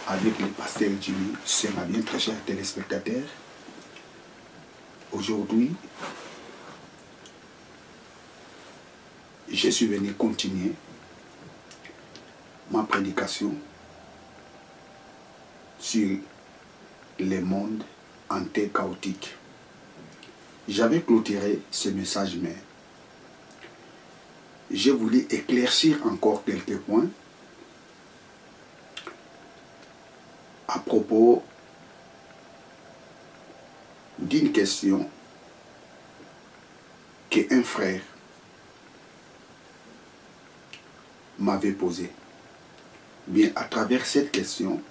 Avec le pasteur Jimmy, c'est ma bien très chers téléspectateurs. Aujourd'hui, je suis venu continuer ma prédication sur les mondes anti-chaotiques. J'avais clôturé ce message, mais j'ai voulu éclaircir encore quelques points à propos d'une question qu'un frère m'avait posée. Bien, à travers cette question,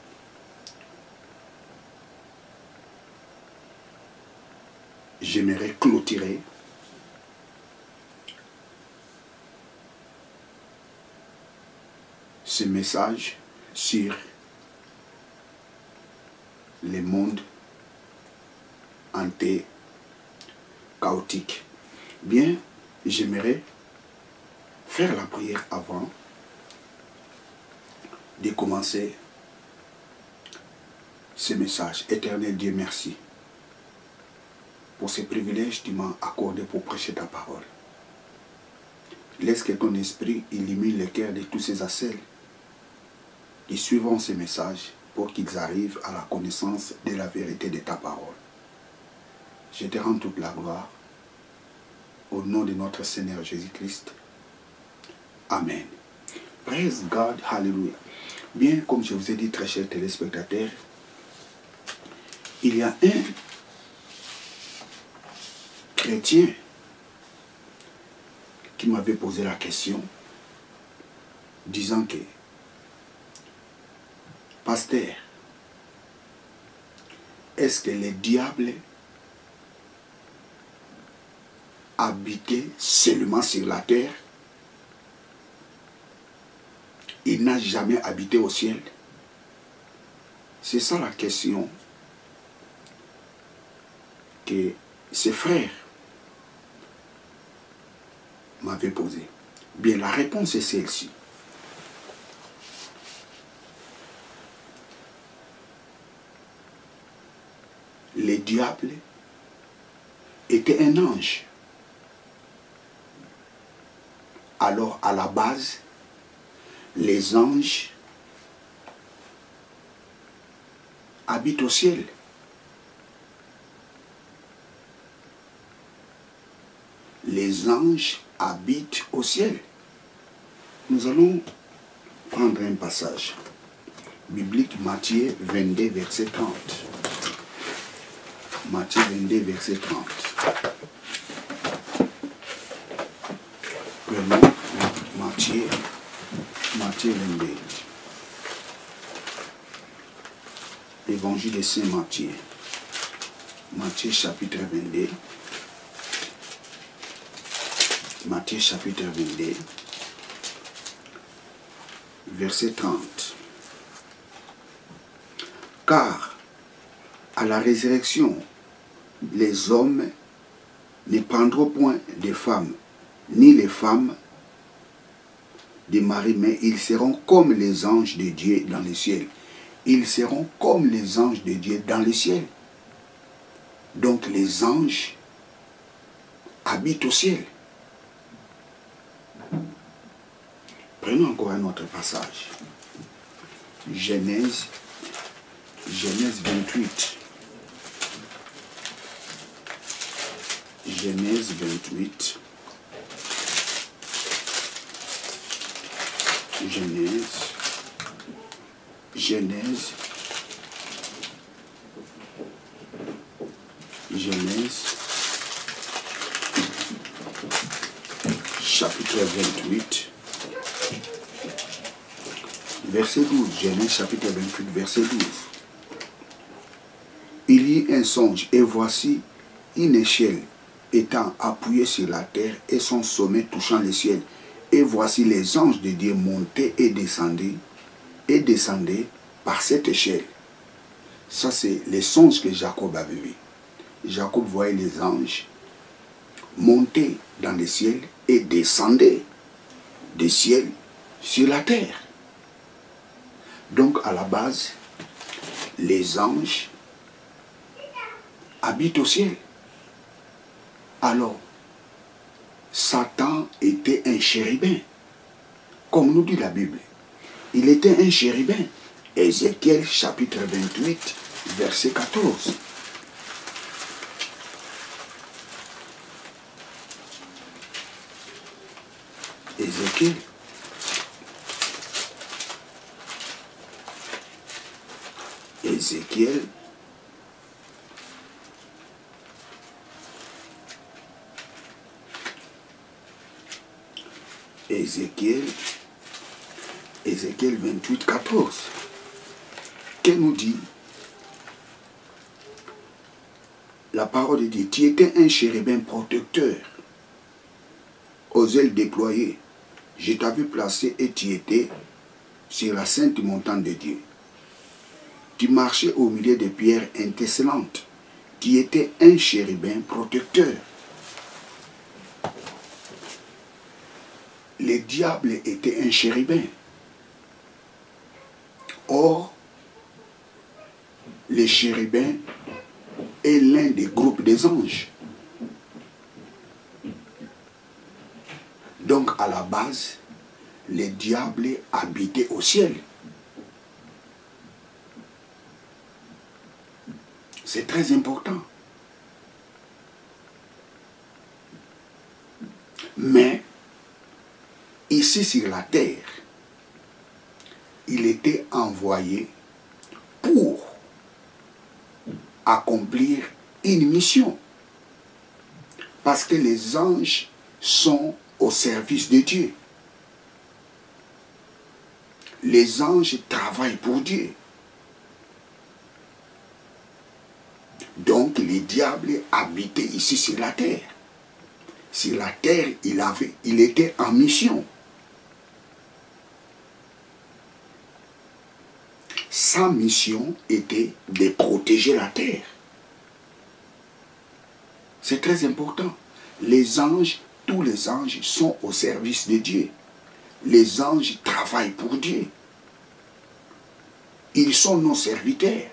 j'aimerais clôturer ce message sur les mondes anti-chaotiques. Bien, j'aimerais faire la prière avant de commencer ce message. Éternel Dieu, merci pour ce privilège que tu m'as accordé pour prêcher ta parole. Laisse que ton esprit illumine le cœur de tous ces assels qui suivront ce message pour qu'ils arrivent à la connaissance de la vérité de ta parole. Je te rends toute la gloire au nom de notre Seigneur Jésus-Christ. Amen. Praise God, hallelujah. Bien, comme je vous ai dit, très chers téléspectateurs, il y a un chrétien qui m'avait posé la question, disant que, pasteur, est-ce que les diables habitaient seulement sur la terre? Il n'a jamais habité au ciel? C'est ça la question que ses frères m'avaient posée. Bien, la réponse est celle-ci. Le diable était un ange. Alors, à la base, les anges habitent au ciel. Les anges habitent au ciel. Nous allons prendre un passage biblique, Matthieu 22, verset 30. Matthieu 22, verset 30. Prenons Matthieu 22. Évangile de Saint Matthieu. Matthieu chapitre 22. Matthieu chapitre 22. Verset 30. Car à la résurrection, les hommes ne prendront point de femmes, ni les femmes de Marie, mais ils seront comme les anges de Dieu dans le ciel. Ils seront comme les anges de Dieu dans le ciel. Donc les anges habitent au ciel. Prenons encore un autre passage. Genèse 28. Genèse 28. Genèse chapitre 28 verset 12. Genèse chapitre 28 verset 12. Il y eut un songe, et voici une échelle étant appuyée sur la terre et son sommet touchant le ciel. Et voici les anges de Dieu montaient et descendaient par cette échelle. Ça, c'est les songes que Jacob avait vus. Jacob voyait les anges monter dans le ciel et descendre du ciel sur la terre. Donc à la base, les anges habitent au ciel. Alors, Satan était un chérubin, comme nous dit la Bible. Il était un chérubin. Ézéchiel chapitre 28, verset 14. Ézéchiel. Ézéchiel. Ézéchiel 28, 14. Qu'elle nous dit la parole de Dieu. Tu étais un chérubin protecteur, aux ailes déployées. Je t'avais placé et tu étais sur la sainte montagne de Dieu. Tu marchais au milieu des pierres étincelantes. Tu étais un chérubin protecteur. Le diable était un chérubin. Or, le chérubin est l'un des groupes des anges. Donc, à la base, le diable habitait au ciel. C'est très important. Mais, ici sur la terre, il était envoyé pour accomplir une mission. Parce que les anges sont au service de Dieu. Les anges travaillent pour Dieu. Donc le diable habitait ici sur la terre. Sur la terre, il était en mission. Sa mission était de protéger la terre. C'est très important. Les anges, tous les anges sont au service de Dieu. Les anges travaillent pour Dieu. Ils sont nos serviteurs.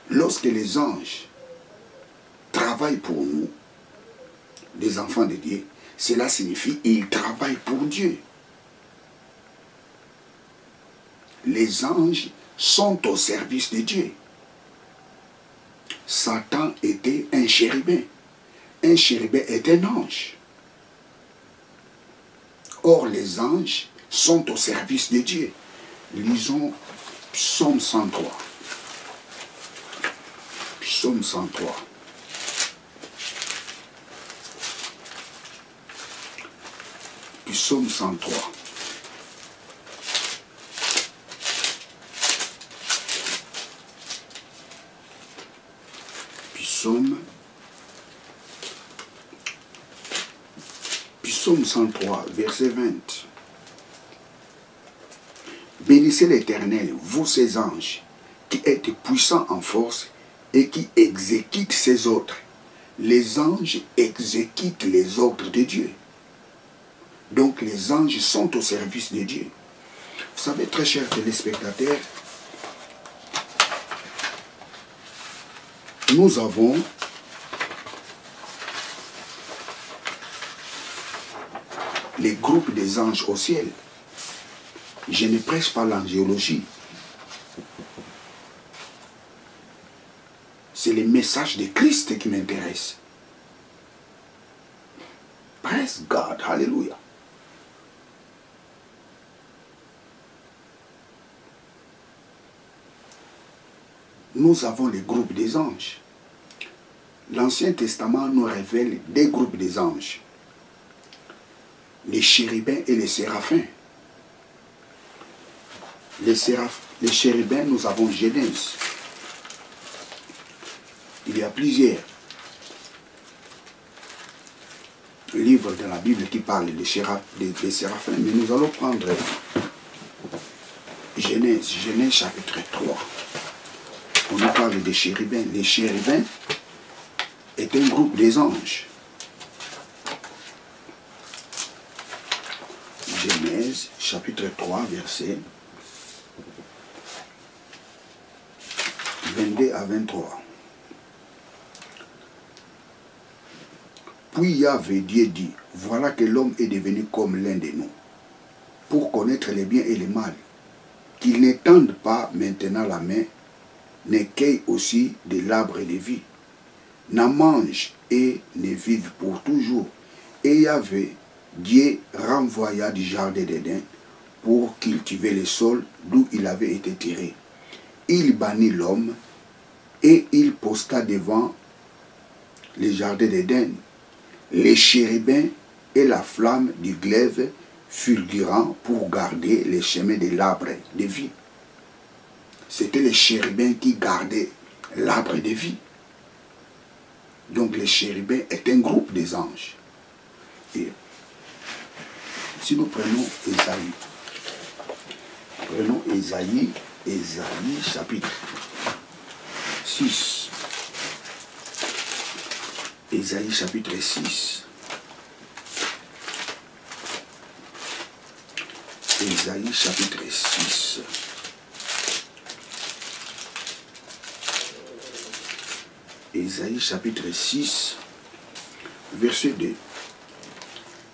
Lorsque les anges travaillent pour nous, les enfants de Dieu, cela signifie qu'ils travaillent pour Dieu. Les anges sont au service de Dieu. Satan était un chérubin. Un chérubin est un ange. Or, les anges sont au service de Dieu. Lisons Psaume 103. Psaume 103. Psaume 103. Psaume 103, verset 20. Bénissez l'Éternel, vous ses anges, qui êtes puissants en force et qui exécutent ses ordres. Les anges exécutent les ordres de Dieu. Donc les anges sont au service de Dieu. Vous savez, très chers téléspectateurs, nous avons les groupes des anges au ciel. Je ne prêche pas l'angéologie. C'est le message de Christ qui m'intéresse. Praise God, hallelujah. Nous avons les groupes des anges. L'Ancien Testament nous révèle des groupes des anges. Les chérubins et les séraphins. Les chérubins, nous avons Genèse. Il y a plusieurs livres de la Bible qui parlent des séraphins, mais nous allons prendre Genèse chapitre 3. On nous parle des chérubins. Les chérubins est un groupe des anges. Genèse Genèse chapitre 3, verset 22 à 23. Puis Yahvé Dieu dit, voilà que l'homme est devenu comme l'un de nous, pour connaître les biens et les mal, qu'il n'étende pas maintenant la main, ne cueille aussi de l'arbre de vie, n'en mange et ne vive pour toujours. Et Yahvé Dieu renvoya du jardin d'Éden pour cultiver le sol d'où il avait été tiré. Il bannit l'homme et il posta devant le jardin d'Éden les chérubins et la flamme du glaive fulgurant pour garder les chemins de l'arbre de vie. C'était les chérubins qui gardaient l'arbre de vie. Donc les chérubins est un groupe des anges. Et si nous prenons Ésaïe, Ésaïe chapitre 6. Ésaïe chapitre 6. Ésaïe chapitre 6. Ésaïe chapitre 6, verset 2.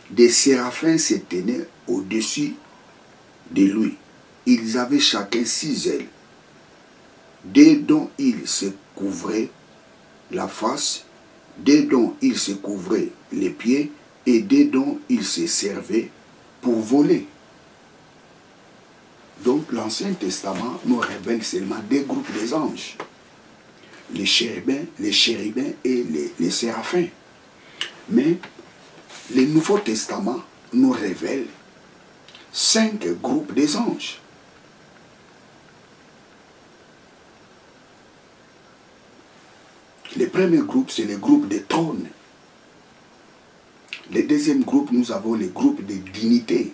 Des séraphins se tenaient au-dessus de lui. Ils avaient chacun 6 ailes, deux dont ils se couvraient la face, deux dont ils se couvraient les pieds, et deux dont ils se servaient pour voler. Donc l'Ancien Testament nous révèle seulement deux groupes des anges. Les chérubins et les séraphins. Mais le Nouveau Testament nous révèle 5 groupes des anges. Le premier groupe, c'est le groupe des trônes. Le deuxième groupe, nous avons le groupe des dignités.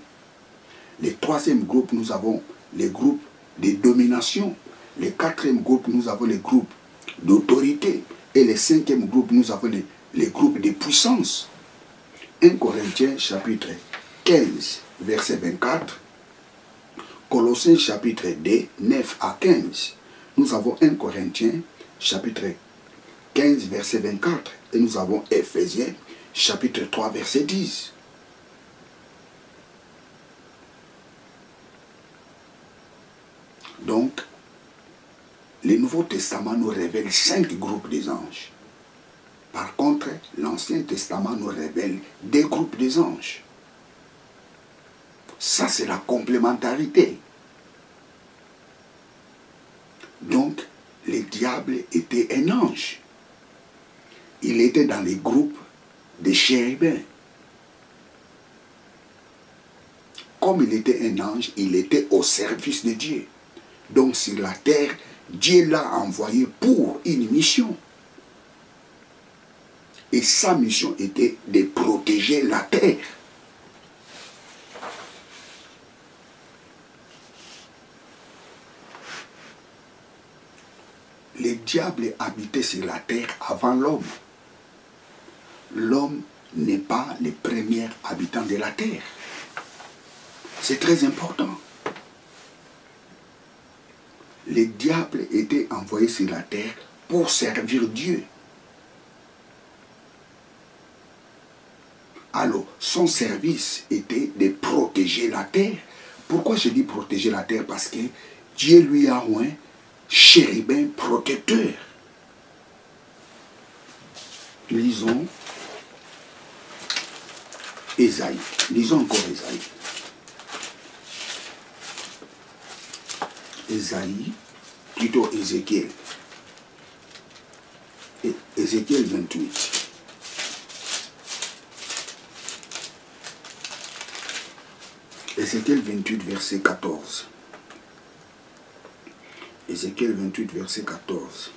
Le troisième groupe, nous avons le groupe des dominations. Le quatrième groupe, nous avons le groupe d'autorité. Et le cinquième groupe, nous avons les groupes de puissance. 1 Corinthiens chapitre 15, verset 24. Colossiens chapitre 2, 9 à 15. Nous avons 1 Corinthiens chapitre 15, verset 24. Et nous avons Ephésiens chapitre 3, verset 10. Donc, le Nouveau Testament nous révèle 5 groupes des anges. Par contre, l'Ancien Testament nous révèle des groupes des anges. Ça, c'est la complémentarité. Donc, le diable était un ange. Il était dans les groupes des chérubins. Comme il était un ange, il était au service de Dieu. Donc, sur la terre, Dieu l'a envoyé pour une mission. Et sa mission était de protéger la terre. Le diable habitait sur la terre avant l'homme. L'homme n'est pas le premier habitant de la terre. C'est très important. Le diable était envoyé sur la terre pour servir Dieu. Alors, son service était de protéger la terre. Pourquoi je dis protéger la terre? Parce que Dieu lui a oint chérubin protecteur. Lisons Ésaïe. Lisons encore Ésaïe. Ésaïe, plutôt Ézéchiel. Ézéchiel 28. Ézéchiel 28, verset 14. Ézéchiel 28, verset 14.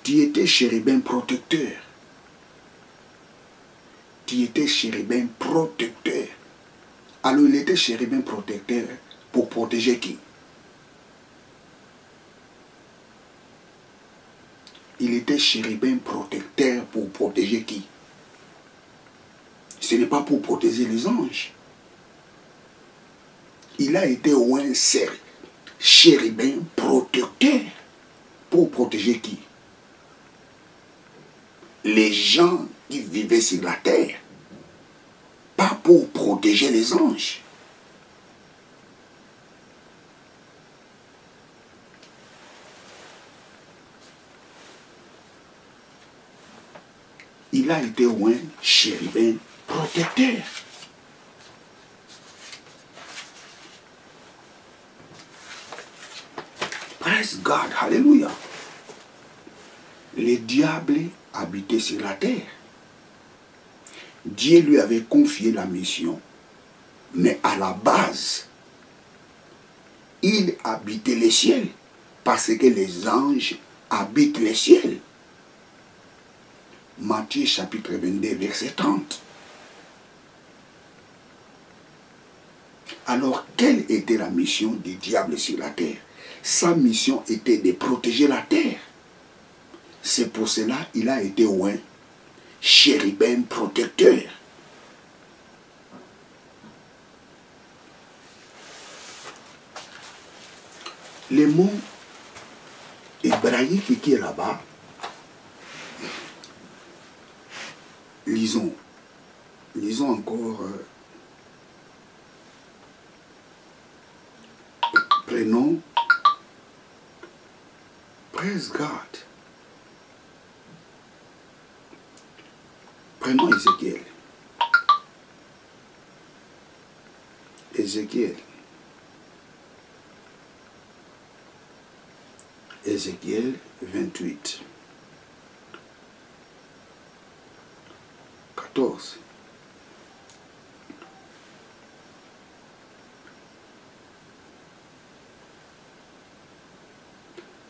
Tu étais chérubin protecteur. Tu étais chérubin protecteur. Alors il était chérubin protecteur pour protéger qui? Il était chérubin protecteur pour protéger qui? Ce n'est pas pour protéger les anges. Il a été oint chérubin protecteur. Pour protéger qui? Les gens qui vivaient sur la terre. Pas pour protéger les anges. Il a été oint chérubin protecteur. Praise God, hallelujah. Le diable habitait sur la terre. Dieu lui avait confié la mission. Mais à la base, il habitait les ciels. Parce que les anges habitent les ciels. Matthieu chapitre 22, verset 30. Alors, quelle était la mission du diable sur la terre? Sa mission était de protéger la terre. C'est pour cela qu'il a été oint chérubin protecteur. Le mot hébraïque qui est là-bas, lisons encore, prenons, praise God. Prenons Ézéchiel. Ézéchiel 28. 14.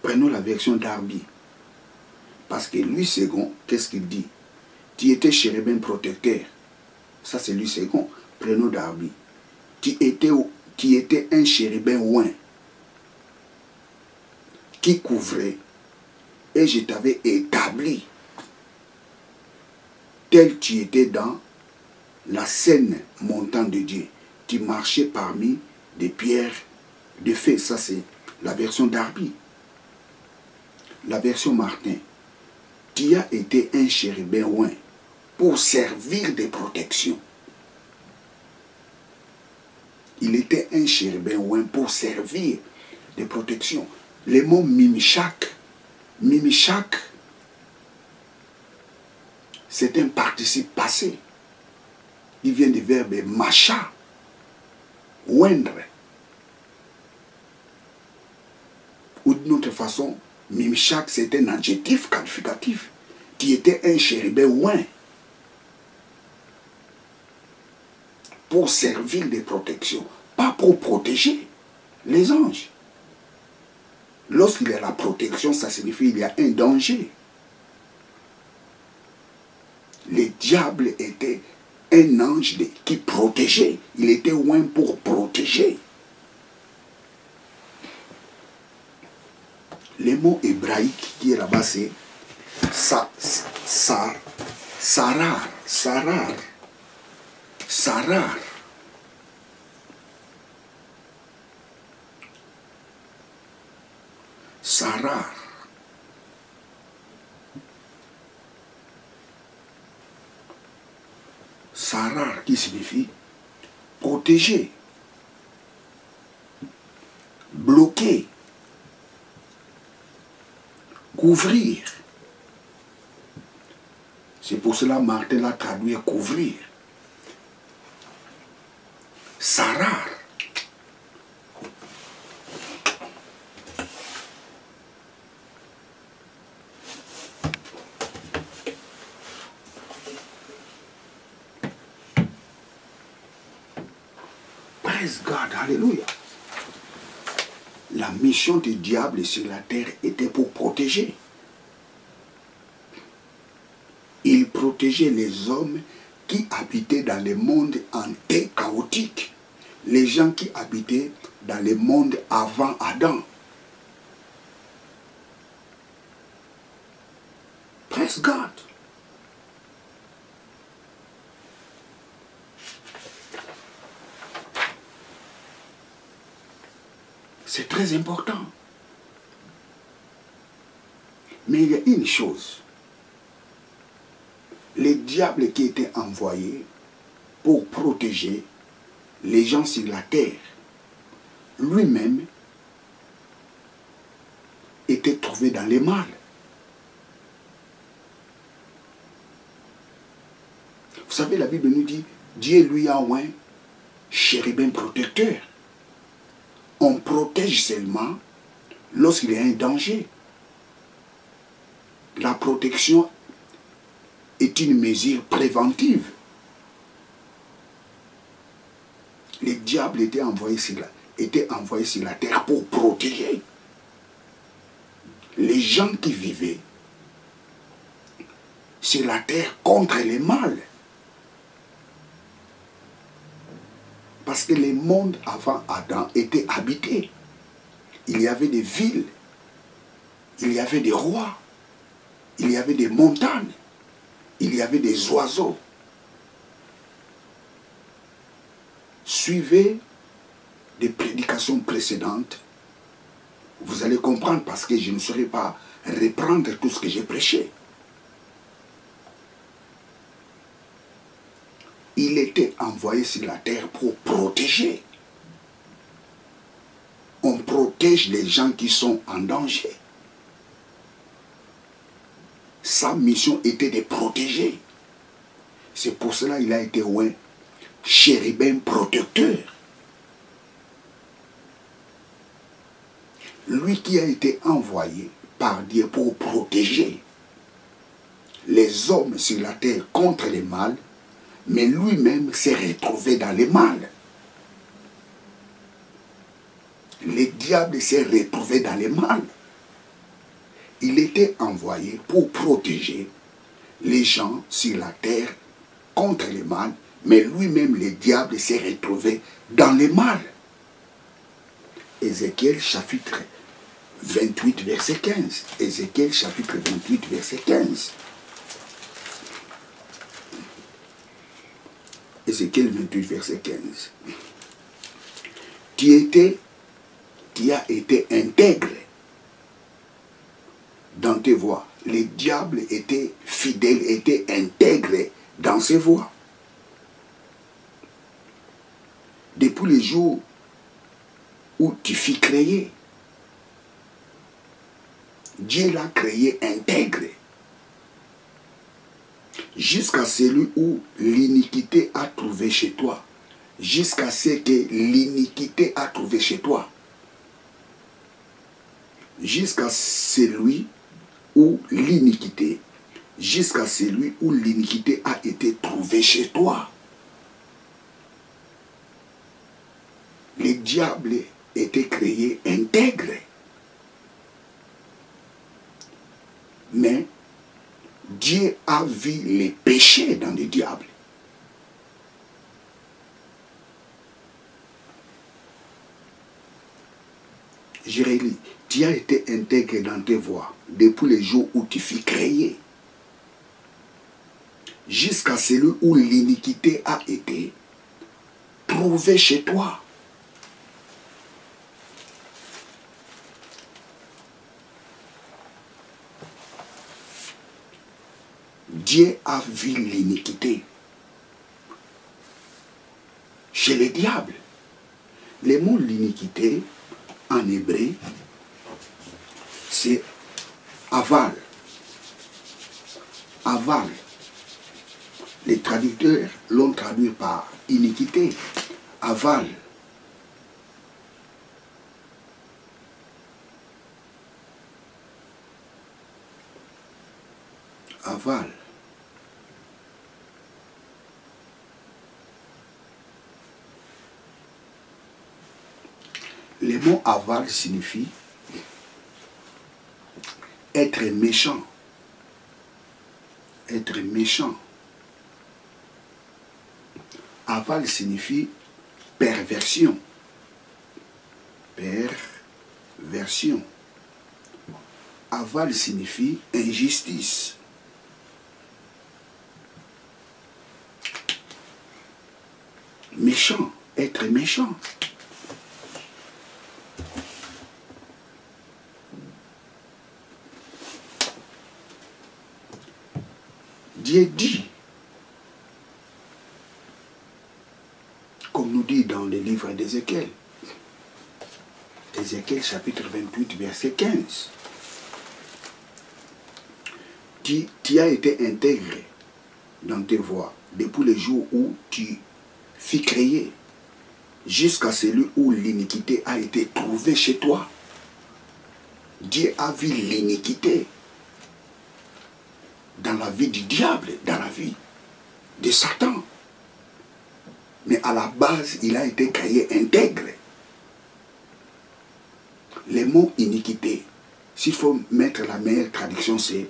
Prenons la version d'Arby. Parce que Louis II, qu'est-ce qu'il dit? Tu étais chérubin protecteur. Ça, c'est Louis II. Prenons d'Arby. Tu étais un chérubin oint qui couvrait, et je t'avais établi tel tu étais dans la scène montagne de Dieu. Tu marchais parmi des pierres de feu. Ça, c'est la version d'Arby. La version Martin. Tu as été un chérubin oint pour servir de protection. Il était un chérubin oint pour servir de protection. Le mot mimichak, c'est un participe passé. Il vient du verbe macha, oindre. Ou d'une autre façon, mimichak, c'est un adjectif qualificatif. Qui était un chérubin oint pour servir de protection, pas pour protéger les anges. Lorsqu'il y a la protection, ça signifie qu'il y a un danger. Le diable était un ange qui protégeait. Il était oint pour protéger. Le mot hébraïque qui est là-bas, c'est sarar. Sarar qui signifie protéger, bloquer, couvrir. C'est pour cela que Martin l'a traduit couvrir. Sarar. Praise God, alléluia. La mission du diable sur la terre était pour protéger. Il protégeait les hommes qui habitaient dans le monde entier chaotique. Les gens qui habitaient dans le monde avant Adam. Praise God. C'est très important. Mais il y a une chose. Les diables qui étaient envoyés pour protéger les gens sur la terre, lui-même était trouvé dans les mal. Vous savez, la Bible nous dit, Dieu lui a oint chérubin protecteur. On protège seulement lorsqu'il y a un danger. La protection est une mesure préventive. Les diables étaient envoyés sur la terre pour protéger les gens qui vivaient sur la terre contre les mal. Parce que les mondes avant Adam étaient habités. Il y avait des villes, il y avait des rois, il y avait des montagnes, il y avait des oiseaux. Suivez des prédications précédentes, vous allez comprendre parce que je ne saurais pas reprendre tout ce que j'ai prêché. Il était envoyé sur la terre pour protéger. On protège les gens qui sont en danger. Sa mission était de protéger. C'est pour cela qu'il a été oint chérubin protecteur. Lui qui a été envoyé par Dieu pour protéger les hommes sur la terre contre les mal, mais lui-même s'est retrouvé dans les mal. Le diable s'est retrouvé dans les mal. Il était envoyé pour protéger les gens sur la terre contre les mal, mais lui-même, le diable, s'est retrouvé dans les mal. Ézéchiel chapitre 28, verset 15. Ézéchiel chapitre 28, verset 15. Ézéchiel 28, verset 15. Tu as été intègre dans tes voies. Les diables étaient fidèles, étaient intègres dans ses voies. Depuis les jours où tu fus créé, Dieu l'a créé intègre. Jusqu'à celui où l'iniquité a trouvé chez toi. Jusqu'à ce que l'iniquité a trouvé chez toi. Jusqu'à celui où l'iniquité, jusqu'à celui où l'iniquité a été trouvée chez toi. Les diables étaient créés intègres. Mais Dieu a vu les péchés dans les diables. Je relis. Tu as été intègre dans tes voies depuis le jour où tu fus créé, jusqu'à celui où l'iniquité a été trouvée chez toi. Dieu a vu l'iniquité chez les diables. Le mot l'iniquité en hébreu, c'est aval. Aval. Les traducteurs l'ont traduit par iniquité. Aval. Aval. Le mot aval signifie être méchant. Être méchant. Aval signifie perversion. Perversion. Aval signifie injustice. Méchant. Être méchant. Dieu dit, comme nous dit dans le livre d'Ézéchiel, Ézéchiel chapitre 28, verset 15. Tu as été intégré dans tes voies depuis le jour où tu fus créé, jusqu'à celui où l'iniquité a été trouvée chez toi. Dieu a vu l'iniquité dans la vie du diable, dans la vie de Satan. Mais à la base, il a été créé intègre. Le mot iniquité, s'il faut mettre la meilleure traduction, c'est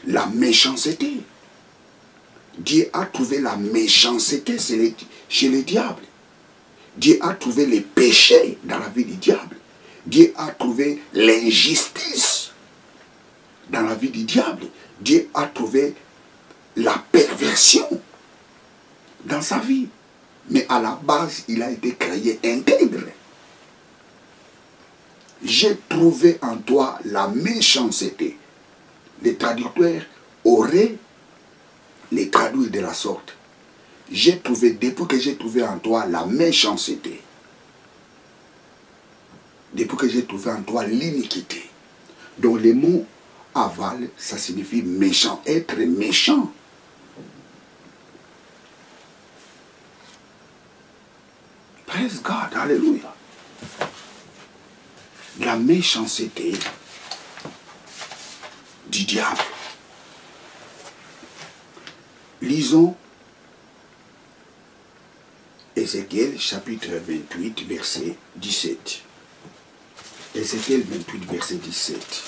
la méchanceté. Dieu a trouvé la méchanceté chez le diable. Dieu a trouvé les péchés dans la vie du diable. Dieu a trouvé l'injustice dans la vie du diable. Dieu a trouvé la perversion dans sa vie. Mais à la base, il a été créé intègre. J'ai trouvé en toi la méchanceté. Les traducteurs auraient les traduire de la sorte. J'ai trouvé, depuis que j'ai trouvé en toi la méchanceté, depuis que j'ai trouvé en toi l'iniquité. Donc le mot aval, ça signifie méchant, être méchant. Praise God, alléluia. La méchanceté du diable. Lisons Ézéchiel chapitre 28 verset 17. Ézéchiel 28 verset 17.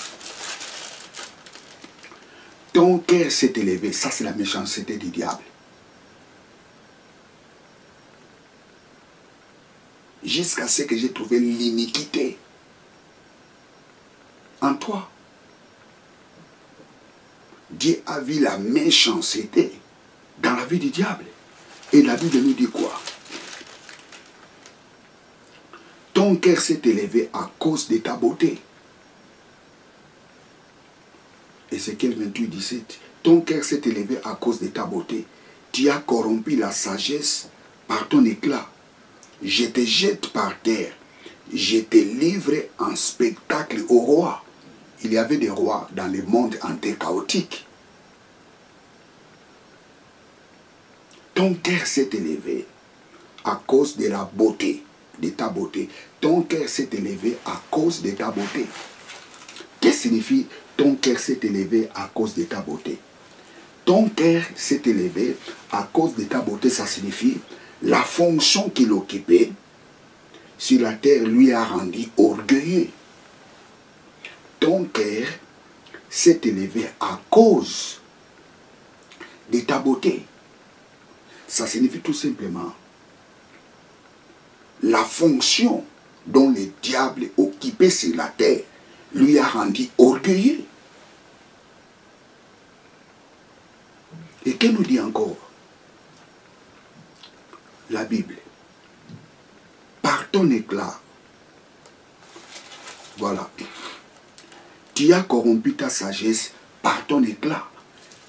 Ton cœur s'est élevé, ça c'est la méchanceté du diable. Jusqu'à ce que j'ai trouvé l'iniquité en toi. Dieu a vu la méchanceté dans la vie du diable. Et la Bible nous dit quoi? Ton cœur s'est élevé à cause de ta beauté. Ézéchiel 28, 17. Ton cœur s'est élevé à cause de ta beauté. Tu as corrompu la sagesse par ton éclat. Je te jette par terre. Je te livre en spectacle au roi. Il y avait des rois dans le monde antéchaotique. Ton cœur s'est élevé à cause de la beauté, de ta beauté. Ton cœur s'est élevé à cause de ta beauté. Qu'est-ce que signifie ton cœur s'est élevé à cause de ta beauté? Ton cœur s'est élevé à cause de ta beauté, ça signifie la fonction qu'il occupait sur la terre lui a rendu orgueilleux. Ton cœur s'est élevé à cause de ta beauté. Ça signifie tout simplement la fonction dont le diable occupait sur la terre lui a rendu orgueilleux. Et que nous dit encore la Bible? Par ton éclat, voilà, tu as corrompu ta sagesse par ton éclat.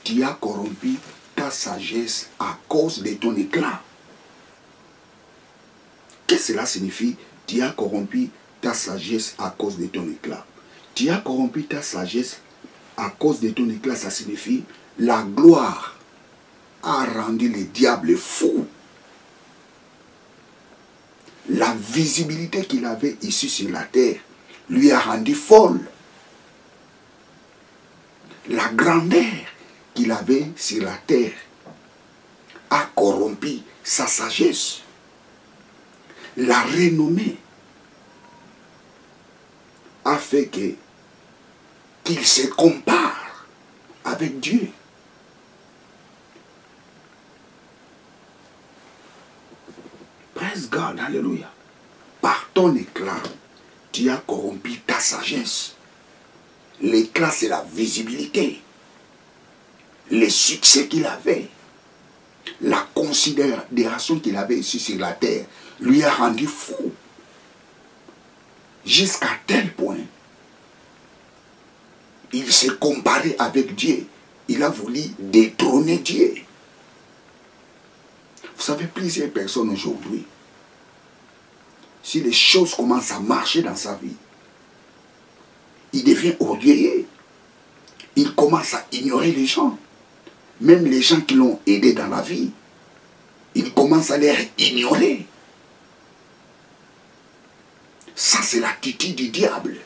Tu as corrompu ta sagesse à cause de ton éclat. Qu'est-ce que cela signifie? Tu as corrompu ta sagesse à cause de ton éclat. Tu as corrompu ta sagesse à cause de ton éclat, ça signifie la gloire a rendu le diable fou. La visibilité qu'il avait ici sur la terre lui a rendu folle. La grandeur qu'il avait sur la terre a corrompu sa sagesse. La renommée a fait qu'il se compare avec Dieu. Praise God, alléluia. Par ton éclat, tu as corrompu ta sagesse. L'éclat, c'est la visibilité. Le succès qu'il avait, la considération qu'il avait ici sur la terre, lui a rendu fou. Jusqu'à tel point, il s'est comparé avec Dieu. Il a voulu détrôner Dieu. Vous savez, plusieurs personnes aujourd'hui, si les choses commencent à marcher dans sa vie, il devient orgueilleux. Il commence à ignorer les gens. Même les gens qui l'ont aidé dans la vie, il commence à les ignorer. Ça, c'est l'attitude du diable.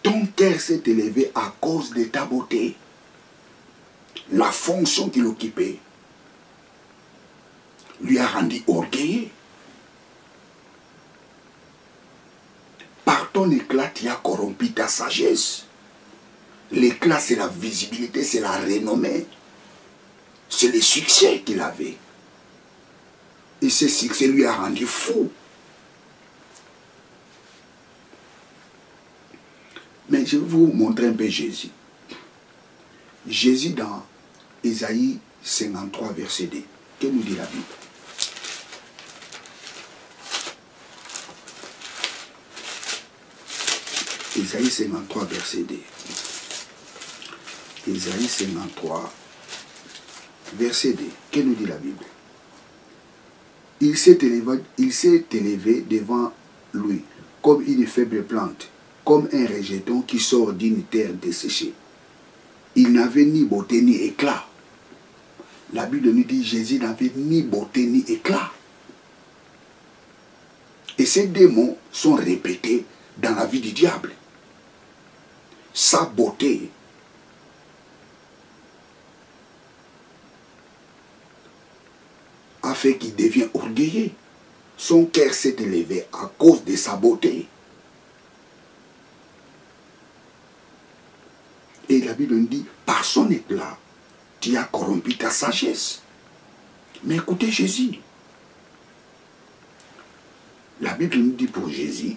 Ton cœur s'est élevé à cause de ta beauté. La fonction qu'il occupait lui a rendu orgueilleux. Par ton éclat, tu as corrompu ta sagesse. L'éclat, c'est la visibilité, c'est la renommée. C'est le succès qu'il avait. Et ce succès lui a rendu fou. Mais je vais vous montrer un peu Jésus. Jésus dans Ésaïe 53, verset 2. Que nous dit la Bible? Ésaïe 53, verset 2. Ésaïe 53, verset 2. Que nous dit la Bible? Il s'est élevé devant lui comme une faible plante, comme un rejeton qui sort d'une terre desséchée. Il n'avait ni beauté ni éclat. La Bible nous dit que Jésus n'avait ni beauté ni éclat. Et ces deux mots sont répétés dans la vie du diable. Sa beauté a fait qu'il devient orgueilleux. Son cœur s'est élevé à cause de sa beauté. Et la Bible nous dit, par son éclat, tu as corrompu ta sagesse. Mais écoutez Jésus. La Bible nous dit pour Jésus,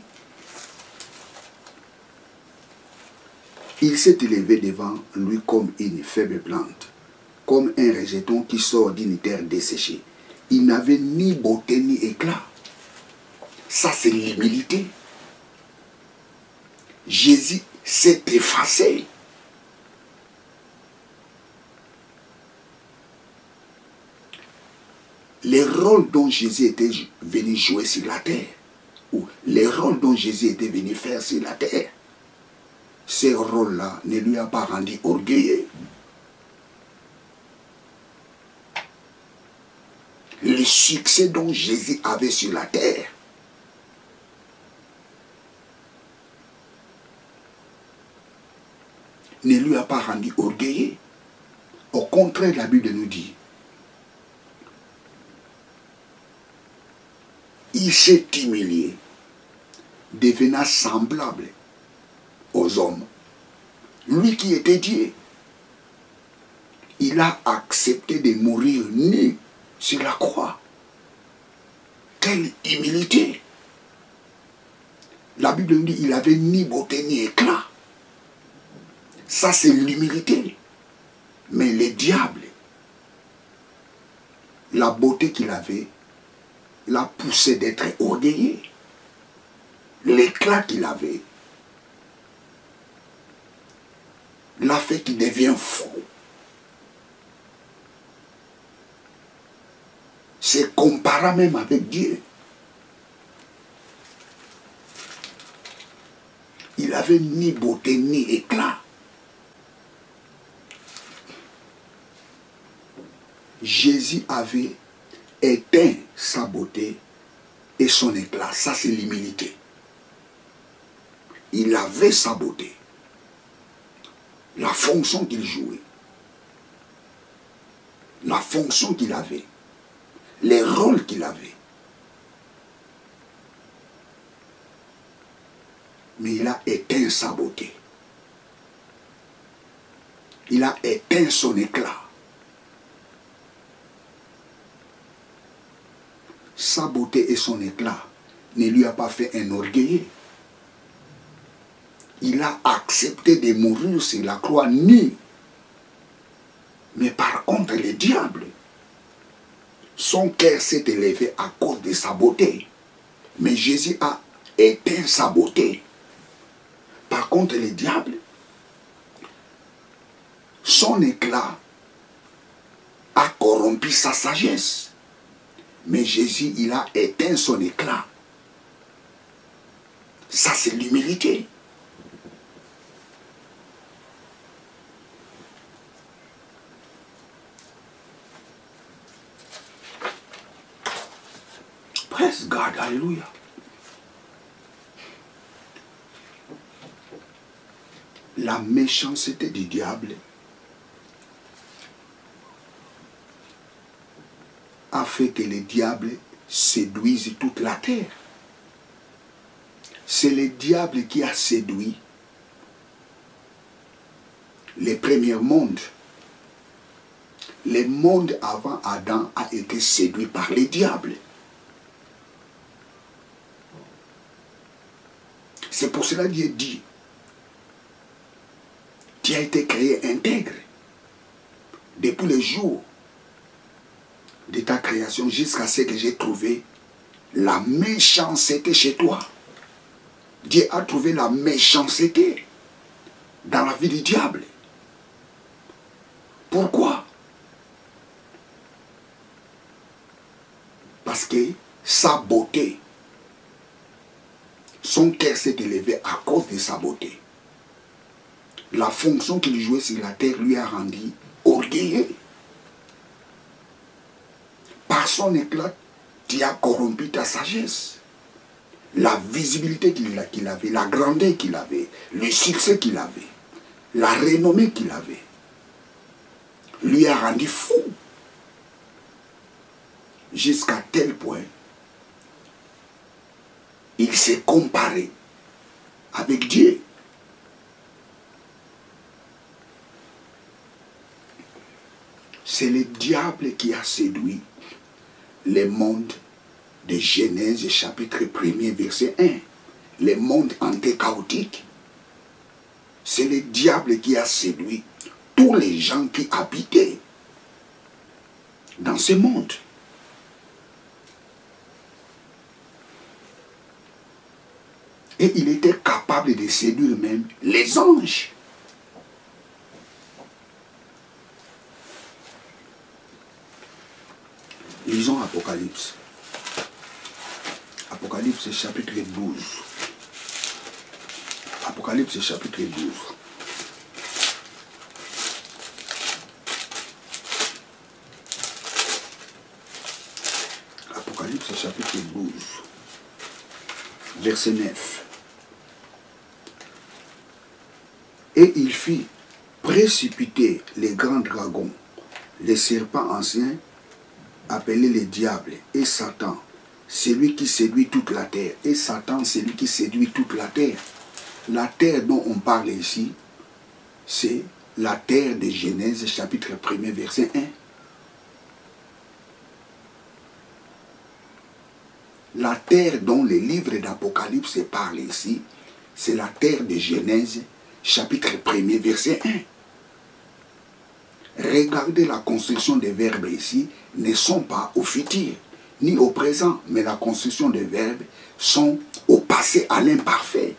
il s'est élevé devant lui comme une faible plante, comme un rejeton qui sort d'une terre desséchée. Il n'avait ni beauté ni éclat. Ça, c'est l'humilité. Jésus s'est effacé. Les rôles dont Jésus était venu jouer sur la terre, ou les rôles dont Jésus était venu faire sur la terre, ces rôles-là ne lui a pas rendu orgueilleux. Le succès dont Jésus avait sur la terre ne lui a pas rendu orgueilleux. Au contraire, la Bible nous dit, il s'est humilié, devenant semblable aux hommes. Lui qui était Dieu, il a accepté de mourir nu sur la croix. Quelle humilité! La Bible nous dit qu'il n'avait ni beauté ni éclat. Ça, c'est l'humilité. Mais le diable, la beauté qu'il avait, l'a poussé d'être orgueilleux. L'éclat qu'il avait l'a fait qu'il devient fou. C'est comparable même avec Dieu. Il n'avait ni beauté ni éclat. Jésus avait éteint sa beauté et son éclat. Ça, c'est l'humilité. Il avait sa beauté, la fonction qu'il jouait, la fonction qu'il avait, les rôles qu'il avait. Mais il a éteint sa beauté. Il a éteint son éclat. Sa beauté et son éclat ne lui a pas fait un orgueilleux. Il a accepté de mourir sur la croix nu. Mais par contre, le diable, son cœur s'est élevé à cause de sa beauté. Mais Jésus a éteint sa beauté. Par contre, le diable, son éclat a corrompu sa sagesse. Mais Jésus, il a éteint son éclat. Ça, c'est l'humilité. Praise God, alléluia. La méchanceté du diable a fait que le diable séduise toute la terre. C'est le diable qui a séduit les premiers mondes. Le monde avant Adam a été séduit par le diable. C'est pour cela que Dieu dit, tu as été créé intègre depuis le jour de ta création jusqu'à ce que j'ai trouvé la méchanceté chez toi. Dieu a trouvé la méchanceté dans la vie du diable. Pourquoi? Parce que sa beauté, son cœur s'est élevé à cause de sa beauté. La fonction qu'il jouait sur la terre lui a rendu orgueilleux. Par son éclat, tu as corrompu ta sagesse. La visibilité qu'il avait, la grandeur qu'il avait, le succès qu'il avait, la renommée qu'il avait, lui a rendu fou. Jusqu'à tel point, il s'est comparé avec Dieu. C'est le diable qui a séduit le monde de Genèse chapitre 1er verset 1. Le monde antéchaotique. C'est le diable qui a séduit tous les gens qui habitaient dans ce monde. Et il était capable de séduire même les anges. Lisons Apocalypse. Apocalypse chapitre 12. Apocalypse chapitre 12. Apocalypse chapitre 12. Verset 9. Et il fit précipiter les grands dragons, les serpents anciens, appelés les diables, et Satan, celui qui séduit toute la terre. Et Satan, celui qui séduit toute la terre. La terre dont on parle ici, c'est la terre de Genèse, chapitre 1er, verset 1. La terre dont le livre d'Apocalypse parle ici, c'est la terre de Genèse, chapitre 1er, verset 1. Regardez la construction des verbes ici, ne sont pas au futur, ni au présent, mais la construction des verbes sont au passé, à l'imparfait.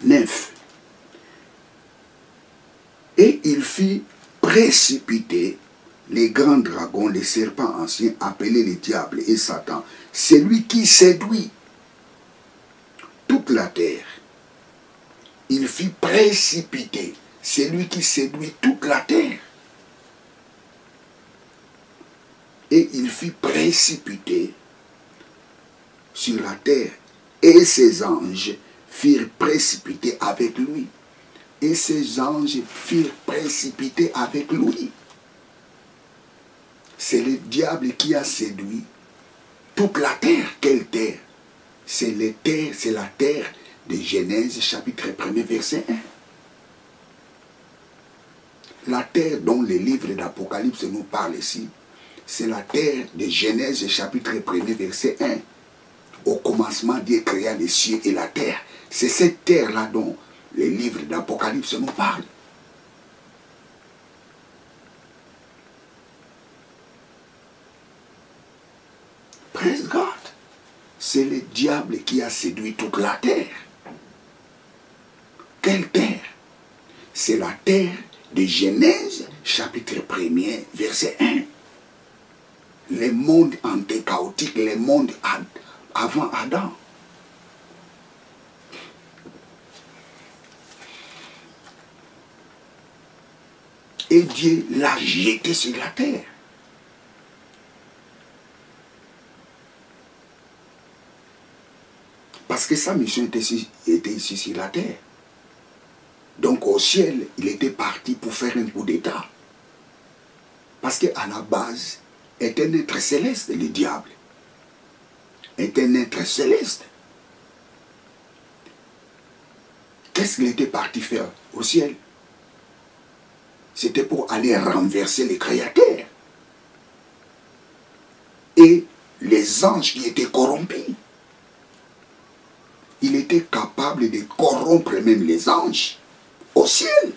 9. Et il fit précipiter les grands dragons, les serpents anciens, appelés les diables et Satan, celui qui séduit toute la terre. Il fit précipiter celui qui séduit toute la terre. Et il fit précipiter sur la terre. Et ses anges firent précipiter avec lui. Et ses anges firent précipiter avec lui. C'est le diable qui a séduit toute la terre. Quelle terre? C'est la terre de Genèse chapitre 1er verset 1. La terre dont le livre d'Apocalypse nous parle ici, c'est la terre de Genèse chapitre 1er verset 1. Au commencement, Dieu créa les cieux et la terre. C'est cette terre-là dont le livre d'Apocalypse nous parle. c'est le diable qui a séduit toute la terre. Quelle terre? C'est la terre de Genèse, chapitre 1er, verset 1. Le monde antéchaotique, le monde avant Adam. Et Dieu l'a jeté sur la terre. Parce que sa mission était ici sur la terre. Donc au ciel, il était parti pour faire un coup d'état. Parce qu'à la base, est un être céleste, le diable. Est un être céleste. Qu'est-ce qu'il était parti faire au ciel? C'était pour aller renverser les créateurs. Et les anges qui étaient corrompus. Il était capable de corrompre même les anges au ciel.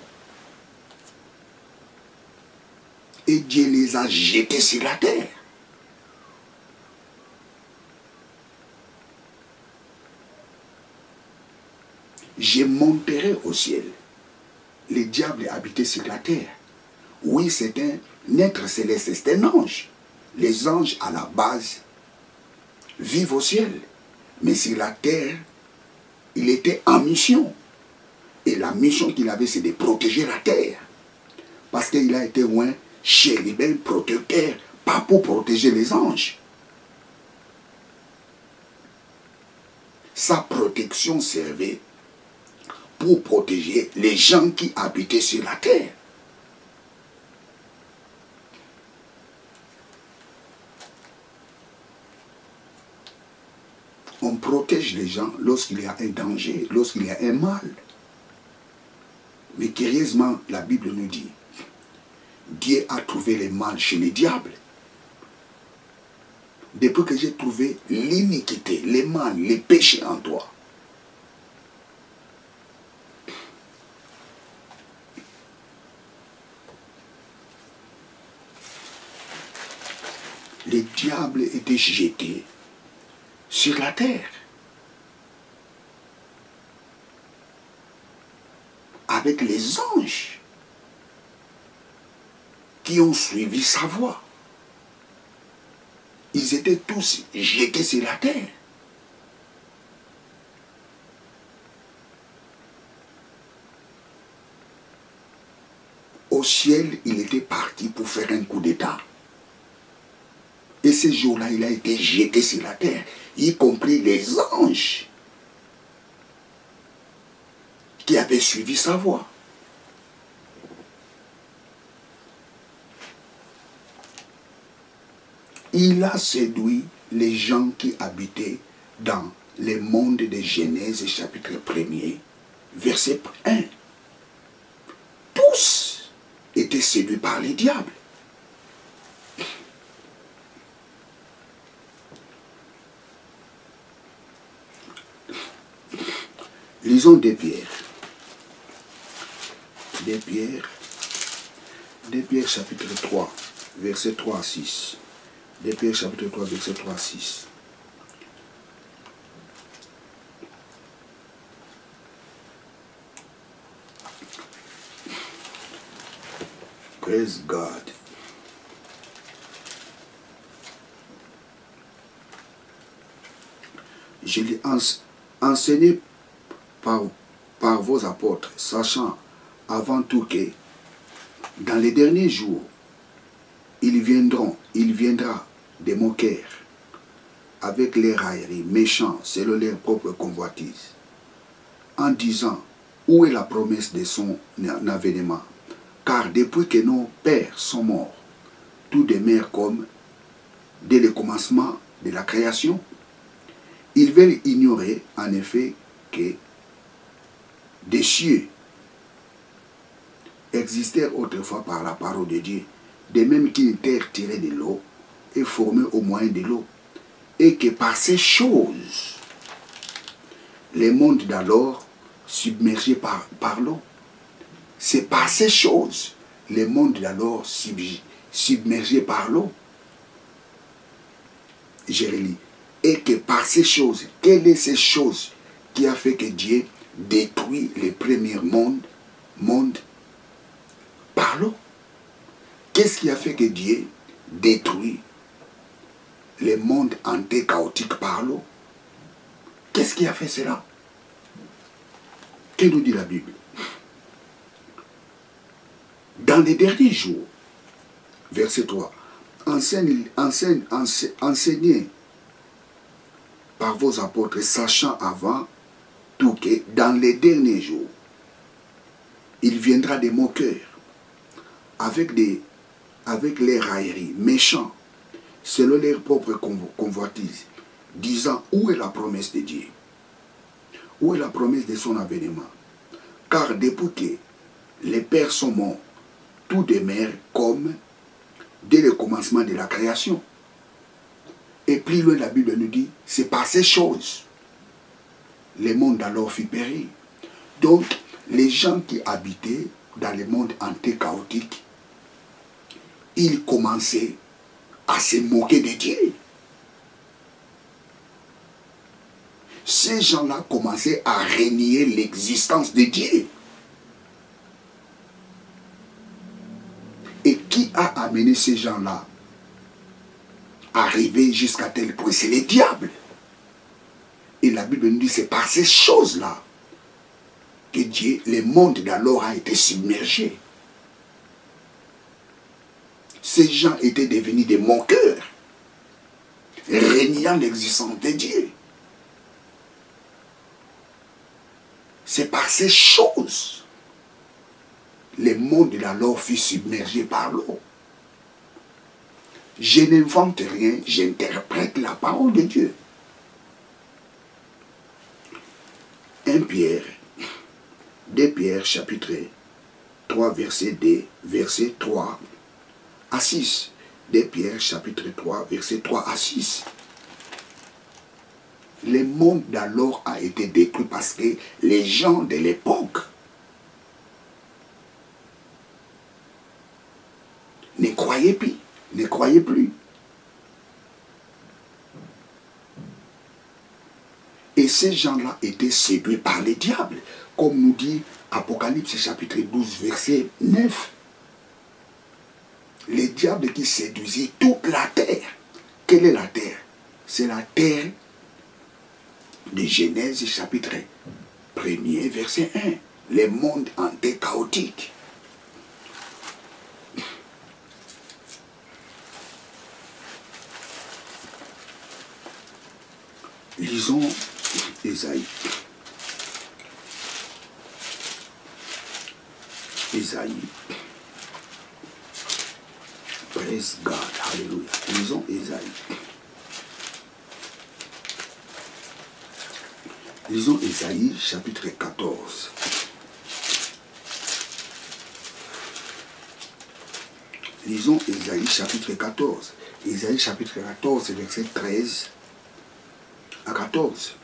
Et Dieu les a jetés sur la terre. Je monterai au ciel. Le diable habitait sur la terre. Oui, c'est un être céleste, c'est un ange. Les anges, à la base, vivent au ciel. Mais sur la terre, il était en mission. Et la mission qu'il avait, c'est de protéger la terre. Parce qu'il a été loin chérubin, protecteur, pas pour protéger les anges. Sa protection servait pour protéger les gens qui habitaient sur la terre. On protège les gens lorsqu'il y a un danger, lorsqu'il y a un mal. Mais curieusement, la Bible nous dit, Dieu a trouvé le mal chez les diables. Depuis que j'ai trouvé l'iniquité, le mal, les péchés en toi, les diables étaient jetés sur la terre. Avec les anges qui ont suivi sa voie. Ils étaient tous jetés sur la terre. Au ciel, il était parti pour faire un coup d'état. Et ce jour-là, il a été jeté sur la terre, y compris les anges qui avaient suivi sa voie. Il a séduit les gens qui habitaient dans le monde de Genèse, chapitre 1er, verset 1. Tous étaient séduits par les diables. Lisons des Pierres. Des Pierres, chapitre 3, verset 3 à 6. Des Pierres, chapitre 3, verset 3 à 6. Praise God. Je l'ai enseigné par vos apôtres, sachant avant tout que dans les derniers jours, il viendra des moqueurs avec les railleries méchants selon leurs propres convoitises, en disant où est la promesse de son avènement, car depuis que nos pères sont morts, tout demeure comme dès le commencement de la création. Ils veulent ignorer en effet que des cieux existèrent autrefois par la parole de Dieu, de même qu'une terre tirée de l'eau est formée au moyen de l'eau, et que par ces choses, les mondes d'alors submergés par l'eau. C'est par ces choses, les mondes d'alors submergés par l'eau. Je relis. Et que par ces choses, quelles sont ces choses qui a fait que Dieu détruit les premiers mondes par l'eau? Qu'est-ce qui a fait que Dieu détruit les mondes chaotiques par l'eau? Qu'est-ce qui a fait cela? Que nous dit la Bible? Dans les derniers jours, verset 3, enseignez par vos apôtres, sachant avant tout que dans les derniers jours, il viendra des moqueurs avec les railleries, méchants, selon leur propre convoitise, disant où est la promesse de Dieu? Où est la promesse de son avènement? Car depuis que les pères sont morts, tout demeure comme dès le commencement de la création. Et plus loin, la Bible nous dit, c'est par ces choses, le monde alors fut péri. Donc, les gens qui habitaient dans le monde chaotique, ils commençaient à se moquer de Dieu. Ces gens-là commençaient à renier l'existence de Dieu. Et qui a amené ces gens-là à arriver jusqu'à tel point? C'est le diable. Et la Bible nous dit, c'est par ces choses-là que Dieu, le monde d'alors a été submergé. Ces gens étaient devenus des moqueurs, reniant l'existence de Dieu. C'est par ces choses le monde d'alors fut submergé par l'eau. Je n'invente rien, j'interprète la parole de Dieu. 1 Pierre, 2 Pierre, chapitre 3, verset 2, verset 3 à 6. 2 Pierre, chapitre 3, verset 3 à 6. Le monde d'alors a été détruit parce que les gens de l'époque ne croyaient plus. Et ces gens-là étaient séduits par les diables, comme nous dit Apocalypse chapitre 12, verset 9. Les diables qui séduisaient toute la terre. Quelle est la terre? C'est la terre de Genèse chapitre 1er, verset 1. Le monde chaotique. Lisons Ésaïe. Ésaïe. Praise God. Alléluia. Lisons Ésaïe. Lisons Ésaïe chapitre 14. Lisons Ésaïe chapitre 14. Ésaïe chapitre 14, verset 13 à 14.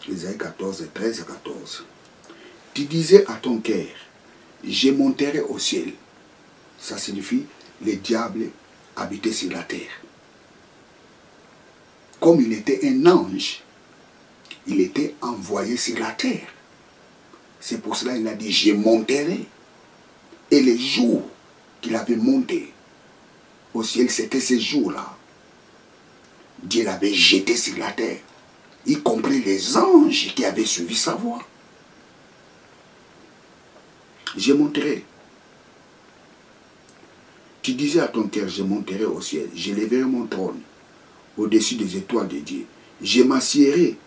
Ésaïe 14, 13 à 14. Tu disais à ton cœur, je monterai au ciel. Ça signifie, les diables habitaient sur la terre. Comme il était un ange, il était envoyé sur la terre. C'est pour cela qu'il a dit, je monterai. Et les jours qu'il avait monté au ciel, c'était ces jours-là. Dieu l'avait jeté sur la terre, y compris les anges qui avaient suivi sa voix. Je monterai. Tu disais à ton cœur, je monterai au ciel, je lèverai mon trône au-dessus des étoiles de Dieu. Je m'assiérai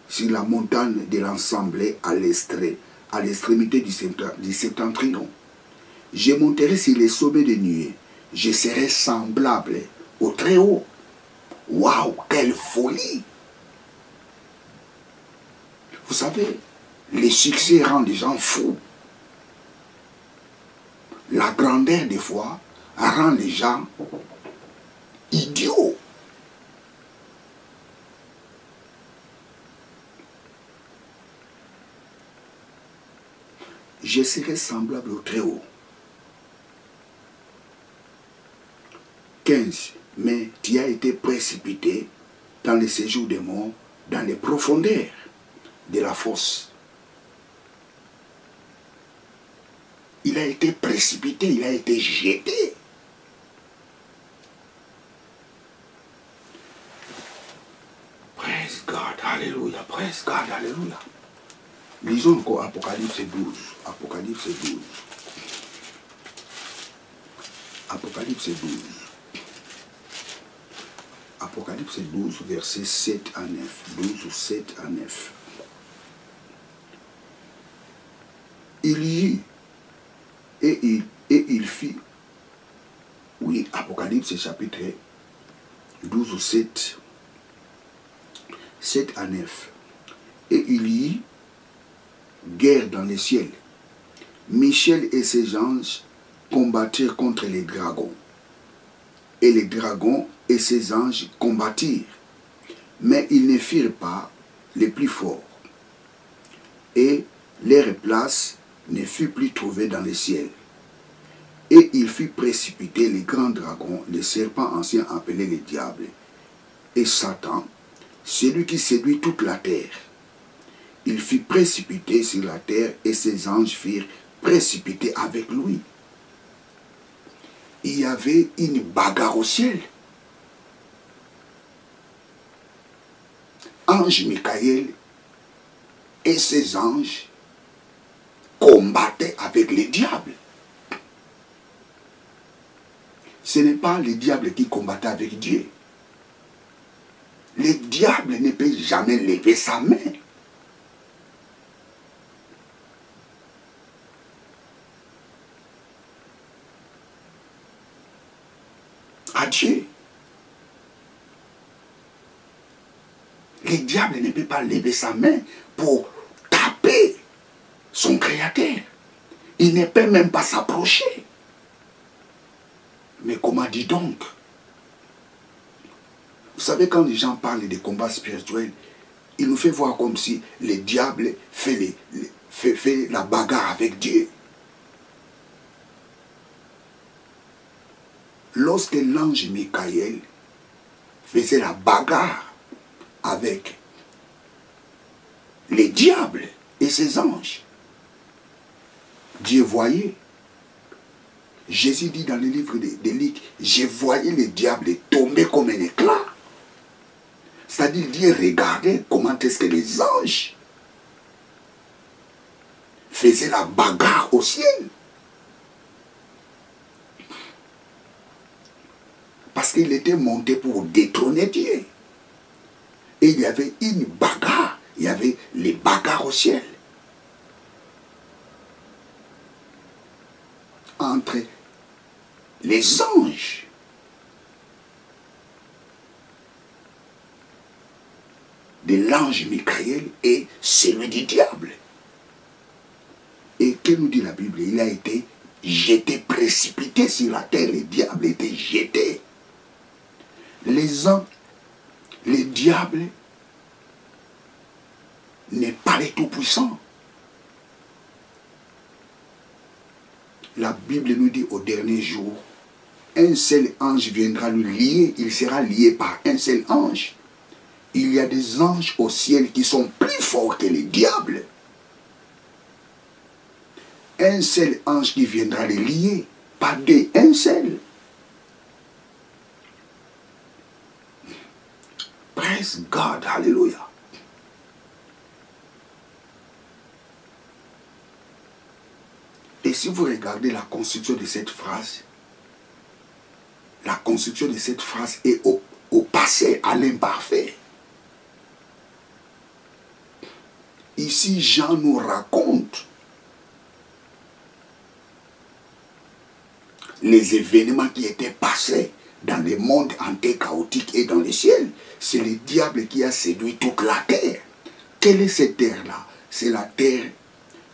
sur la montagne de l'ensemble à l'extrémité du septentrion. Je monterai sur les sommets des nuées. Je serai semblable au Très-Haut. Waouh, quelle folie! Vous savez, les succès rendent les gens fous. La grandeur des fois rend les gens idiots. Je serai semblable au Très-Haut. 15. mais tu as été précipité dans le séjour des morts, dans les profondeurs de la fosse. Il a été précipité, il a été jeté. Praise God, alléluia, praise God, alléluia. Lisons encore Apocalypse 12. Apocalypse 12. Apocalypse 12. Apocalypse 12, versets 7 à 9. 12, 7 à 9. Il y eut, et il fit, oui, Apocalypse chapitre 12, 7, 7 à 9. Et il y eut guerre dans les ciels. Michel et ses anges combattirent contre les dragons. Et les dragons et ses anges combattirent. Mais ils ne firent pas les plus forts. Et leur place ne fut plus trouvée dans le ciel. Et il fut précipité les grands dragons, les serpents anciens appelés les diables, et Satan, celui qui séduit toute la terre. Il fut précipité sur la terre et ses anges furent précipités avec lui. Il y avait une bagarre au ciel. Ange Michael et ses anges combattaient avec les diables. Ce n'est pas les diables qui combattaient avec Dieu. Le diable ne peut jamais lever sa main à Dieu. Le diable ne peut pas lever sa main pour taper son créateur. Il ne peut même pas s'approcher. Mais comment dit donc? Vous savez, quand les gens parlent des combats spirituels, ils nous font voir comme si le diable fait la bagarre avec Dieu. Lorsque l'ange Michael faisait la bagarre avec les diables et ses anges, Dieu voyait. Jésus dit dans le livre de Luc, je voyais les diables tomber comme un éclat. C'est-à-dire, Dieu regardait comment est-ce que les anges faisaient la bagarre au ciel. Parce qu'il était monté pour détrôner Dieu. Et il y avait une bagarre, il y avait les bagarres au ciel. Entre les anges de l'ange Michael et celui du diable. Et que nous dit la Bible? Il a été jeté, précipité sur la terre. Le diable était jeté. Les anges, le diable n'est pas le tout-puissant. La Bible nous dit au dernier jour, un seul ange viendra le lier, il sera lié par un seul ange. Il y a des anges au ciel qui sont plus forts que les diables. Un seul ange qui viendra les lier, pas deux, un seul. Praise God, hallelujah. Et si vous regardez la construction de cette phrase, la construction de cette phrase est au passé, à l'imparfait. Ici, Jean nous raconte les événements qui étaient passés dans le monde antéchaotique et dans le ciel. C'est le diable qui a séduit toute la terre. Quelle est cette terre-là? C'est la terre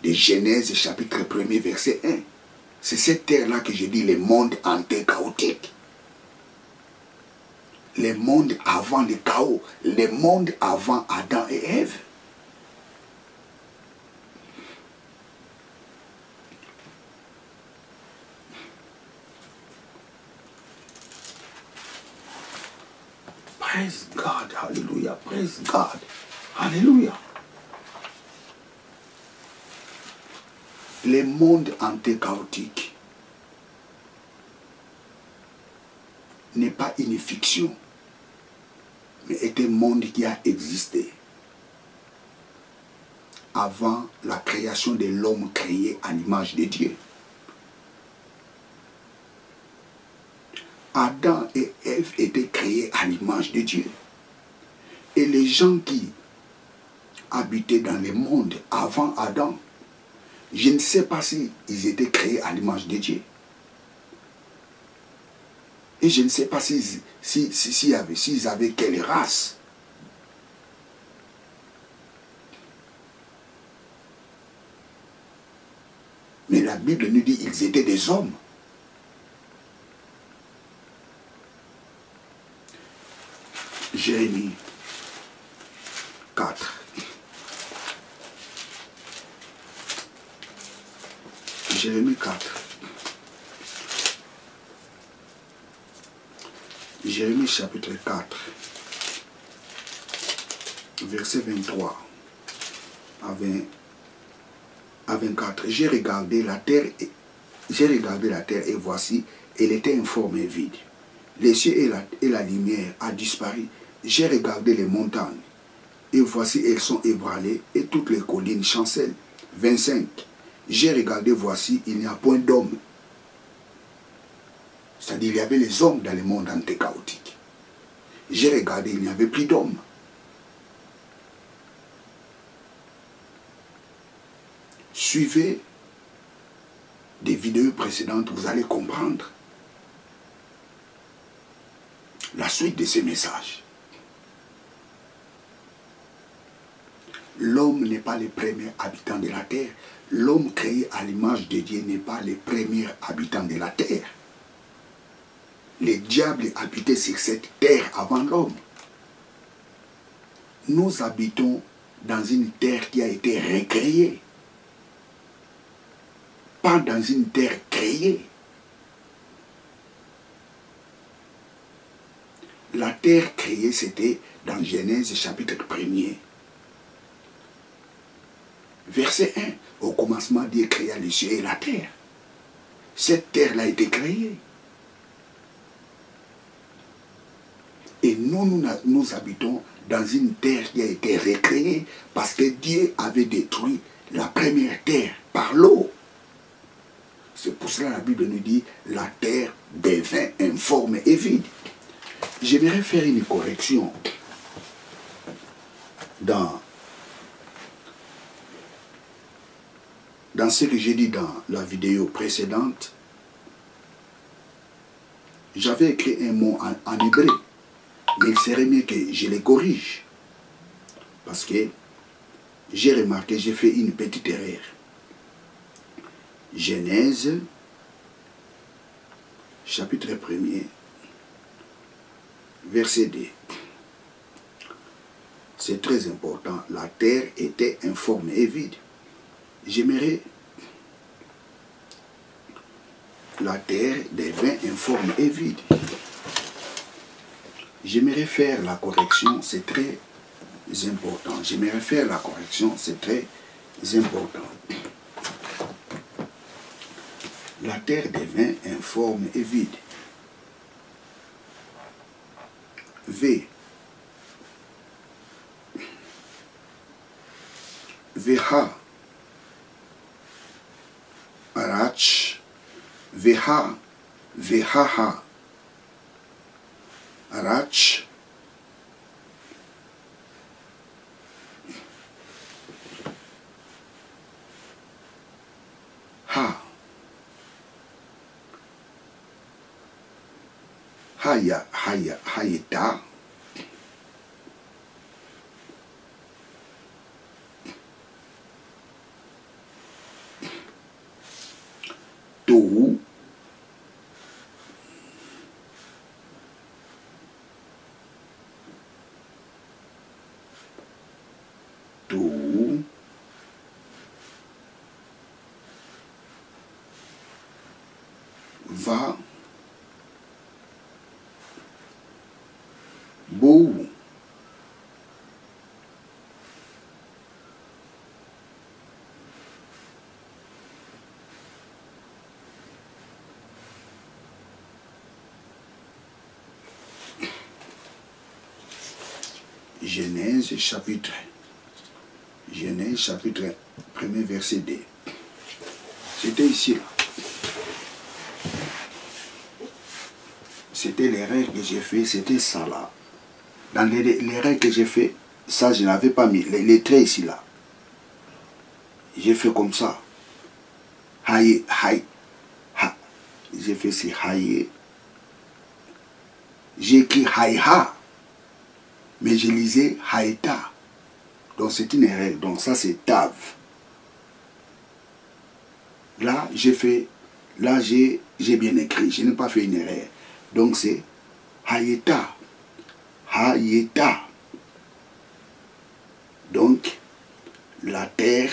de Genèse chapitre 1er verset 1. C'est cette terre-là que je dis le monde antéchaotique. Le monde avant le chaos. Le monde avant Adam et Ève. Praise God. Hallelujah. Praise God. Hallelujah. Le monde antéchaotique n'est pas une fiction, mais est un monde qui a existé avant la création de l'homme créé à l'image de Dieu. Adam et Ève étaient créés à l'image de Dieu. Et les gens qui habitaient dans le monde avant Adam, je ne sais pas s'ils étaient créés à l'image de Dieu. Et je ne sais pas s'ils avaient quelle race. Mais la Bible nous dit qu'ils étaient des hommes. Jérémie 4. Jérémie 4. Jérémie chapitre 4. Verset 23 à 24. J'ai regardé la terre et voici, elle était informe et vide. Les cieux et la lumière a disparu. J'ai regardé les montagnes et voici, elles sont ébranlées et toutes les collines chancellent. 25. J'ai regardé, voici, il n'y a point d'homme. C'est-à-dire, il y avait les hommes dans le monde antéchaotique. J'ai regardé, il n'y avait plus d'hommes. Suivez des vidéos précédentes, vous allez comprendre la suite de ces messages. L'homme n'est pas le premier habitant de la terre. L'homme créé à l'image de Dieu n'est pas le premier habitant de la terre. Les diables habitaient sur cette terre avant l'homme. Nous habitons dans une terre qui a été recréée. Pas dans une terre créée. La terre créée, c'était dans Genèse chapitre 1er. Verset 1. Au commencement, Dieu créa les cieux et la terre. Cette terre-là a été créée. Et nous habitons dans une terre qui a été recréée parce que Dieu avait détruit la première terre par l'eau. C'est pour cela que la Bible nous dit la terre devint informe et vide. J'aimerais faire une correction dans ce que j'ai dit dans la vidéo précédente. J'avais écrit un mot en hébreu, mais il serait mieux que je les corrige. Parce que j'ai remarqué, j'ai fait une petite erreur. Genèse, chapitre 1er, verset 2. C'est très important. La terre était informe et vide. J'aimerais la terre devint informe et vide. J'aimerais faire la correction, c'est très important. J'aimerais faire la correction, c'est très important. La terre devint informe et vide. V. Veha. Arach. Veha. Vehaha. Arach. Ha. Haya, haya, hayeta. Tou. Tou. Va. Bou. Genèse chapitre 1er verset 2. C'était ici là. C'était l'erreur que j'ai fait, c'était ça là. Dans l'erreur que j'ai fait, ça je n'avais pas mis, les traits ici là. J'ai fait comme ça. Haïe, haïe, ha. J'ai fait c'est haïe. J'ai écrit haïha, mais je lisais haïta. Donc c'est une erreur. Donc ça c'est tav. Là j'ai fait, là j'ai bien écrit. Je n'ai pas fait une erreur. Donc c'est haïta. Haïta. Donc la terre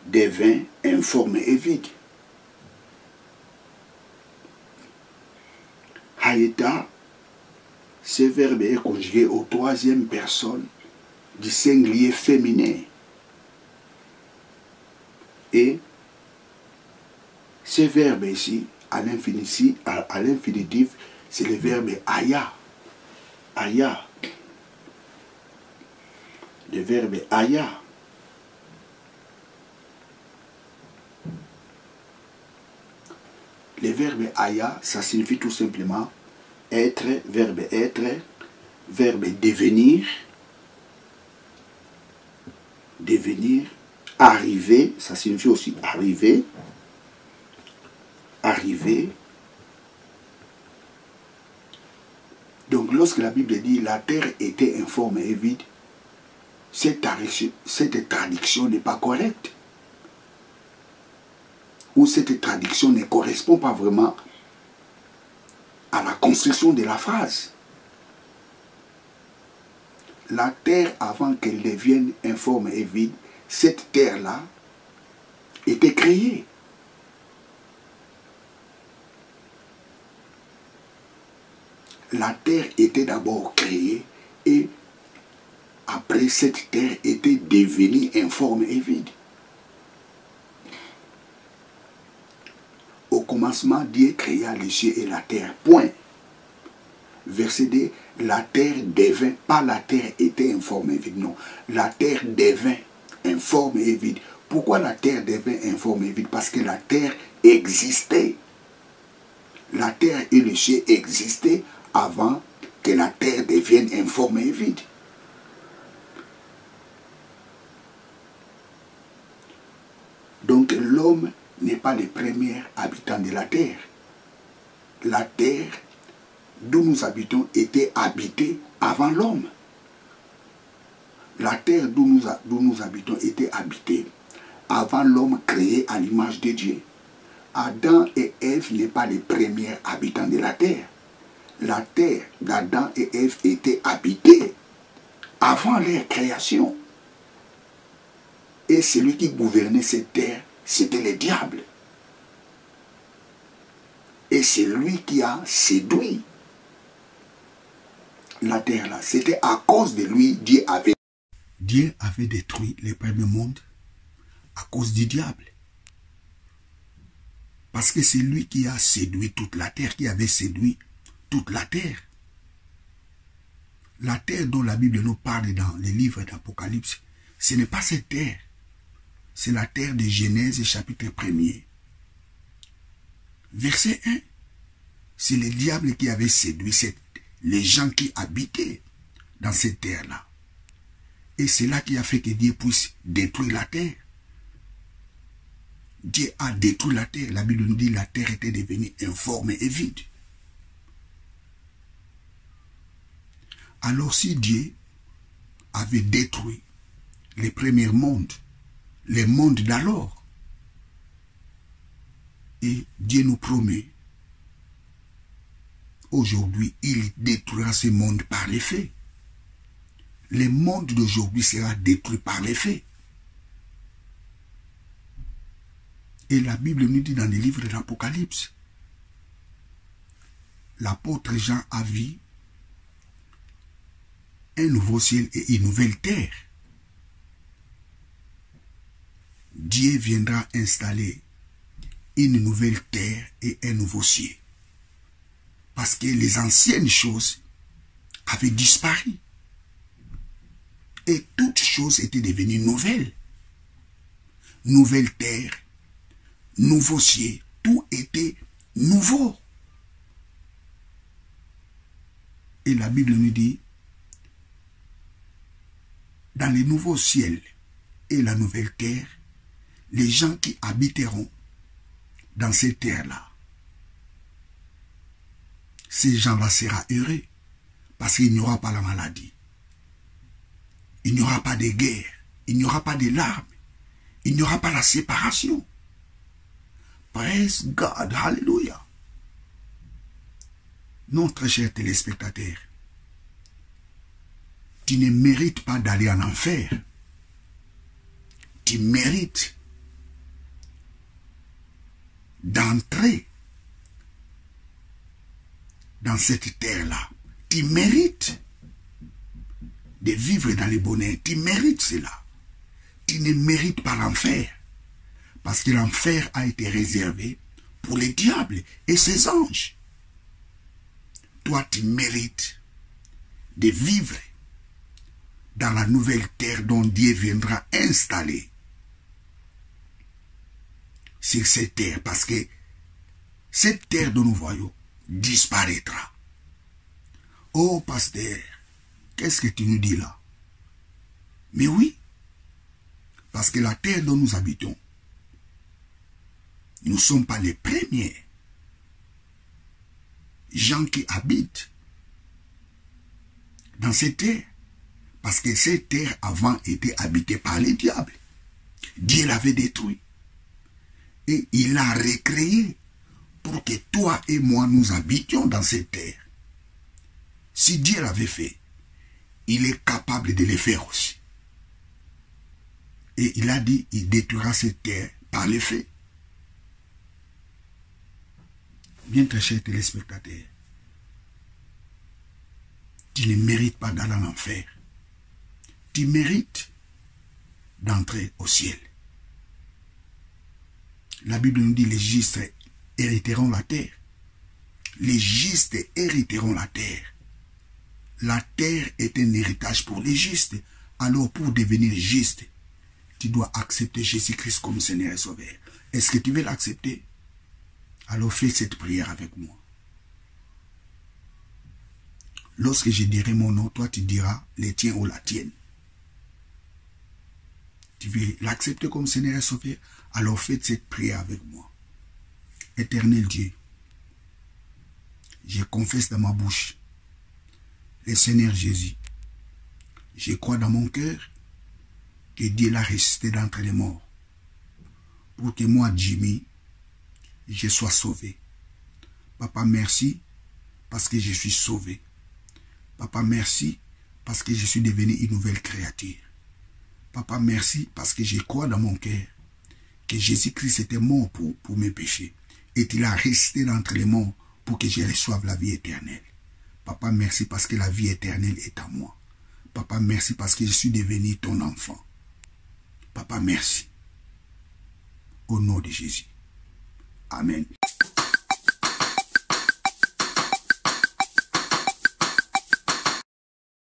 devint informe et vide. Haïta, ce verbe est conjugué au troisième personne du singulier féminin. Et ce verbe ici, à l'infinitif, c'est le verbe aya. Aya. Le verbe aya. Le verbe aya, ça signifie tout simplement être, verbe devenir, devenir, arriver, ça signifie aussi arriver, arriver. Donc lorsque la Bible dit la terre était informe et vide, cette traduction n'est pas correcte. Ou cette traduction ne correspond pas vraiment à la construction de la phrase. La terre, avant qu'elle devienne informe et vide, cette terre-là était créée. La terre était d'abord créée et après cette terre était devenue informe et vide. Au commencement, Dieu créa les cieux et la terre. Point. Verset 2, la terre devint, pas la terre était informe et vide, non. La terre devint informe et vide. Pourquoi la terre devint informe et vide? Parce que la terre existait. La terre et le ciel existaient avant que la terre devienne informe et vide. Donc l'homme n'est pas le premier habitant de la terre. La terre d'où nous habitons était habitée avant l'homme. La terre d'où nous habitons était habitée avant l'homme créé à l'image de Dieu. Adam et Ève n'est pas les premiers habitants de la terre. La terre d'Adam et Ève était habitée avant leur création. Et celui qui gouvernait cette terre, c'était le diable. Et c'est lui qui a séduit la terre là. C'était à cause de lui, Dieu avait détruit les premiers mondes à cause du diable. Parce que c'est lui qui a séduit toute la terre, qui avait séduit toute la terre. La terre dont la Bible nous parle dans les livres d'Apocalypse, ce n'est pas cette terre. C'est la terre de Genèse chapitre 1er. Verset 1. C'est le diable qui avait séduit les gens qui habitaient dans cette terre-là. Et c'est là qui a fait que Dieu puisse détruire la terre. Dieu a détruit la terre. La Bible nous dit que la terre était devenue informe et vide. Alors si Dieu avait détruit les premiers mondes, les mondes d'alors, et Dieu nous promet, aujourd'hui, il détruira ces mondes par les faits. Le monde d'aujourd'hui sera détruit par les faits. Et la Bible nous dit dans les livres de l'Apocalypse, l'apôtre Jean a vu un nouveau ciel et une nouvelle terre. Dieu viendra installer une nouvelle terre et un nouveau ciel. Parce que les anciennes choses avaient disparu. Et toutes choses étaient devenues nouvelles. Nouvelle terre, nouveau ciel, tout était nouveau. Et la Bible nous dit, dans les nouveaux ciels et la nouvelle terre, les gens qui habiteront dans ces terres-là, ces gens-là seront heureux parce qu'il n'y aura pas la maladie. Il n'y aura pas de guerre, il n'y aura pas de larmes, il n'y aura pas la séparation. Praise God, hallelujah. Non, très chers téléspectateurs, tu ne mérites pas d'aller en enfer. Tu mérites d'entrer dans cette terre-là. Tu mérites de vivre dans le bonheur. Tu mérites cela. Tu ne mérites pas l'enfer. Parce que l'enfer a été réservé pour les diables et ses anges. Toi, tu mérites de vivre dans la nouvelle terre dont Dieu viendra installer sur cette terre. Parce que cette terre dont nous voyons disparaîtra. Oh, pasteur, qu'est-ce que tu nous dis là? Mais oui, parce que la terre dont nous habitons, nous ne sommes pas les premiers gens qui habitent dans cette terre. Parce que cette terre avant était habitée par les diables. Dieu l'avait détruit. Et il l'a recréé pour que toi et moi nous habitions dans cette terre. Si Dieu l'avait fait, il est capable de le faire aussi. Et il a dit, il détruira cette terre par les faits. Bien très chers téléspectateurs, tu ne mérites pas d'aller en enfer. Tu mérites d'entrer au ciel. La Bible nous dit, les justes hériteront la terre. Les justes hériteront la terre. La terre est un héritage pour les justes. Alors pour devenir juste, tu dois accepter Jésus-Christ comme Seigneur et Sauveur. Est-ce que tu veux l'accepter? Alors fais cette prière avec moi. Lorsque je dirai mon nom, toi tu diras les tiens ou la tienne. Tu veux l'accepter comme Seigneur et Sauveur? Alors faites cette prière avec moi. Éternel Dieu, je confesse dans ma bouche le Seigneur Jésus. Je crois dans mon cœur que Dieu l'a ressuscité d'entre les morts. Pour que moi, Jimmy, je sois sauvé. Papa, merci parce que je suis sauvé. Papa, merci parce que je suis devenu une nouvelle créature. Papa, merci parce que je crois dans mon cœur que Jésus-Christ était mort pour mes péchés. Et il a resté d'entre les morts pour que je reçoive la vie éternelle. Papa, merci parce que la vie éternelle est à moi. Papa, merci parce que je suis devenu ton enfant. Papa, merci. Au nom de Jésus. Amen.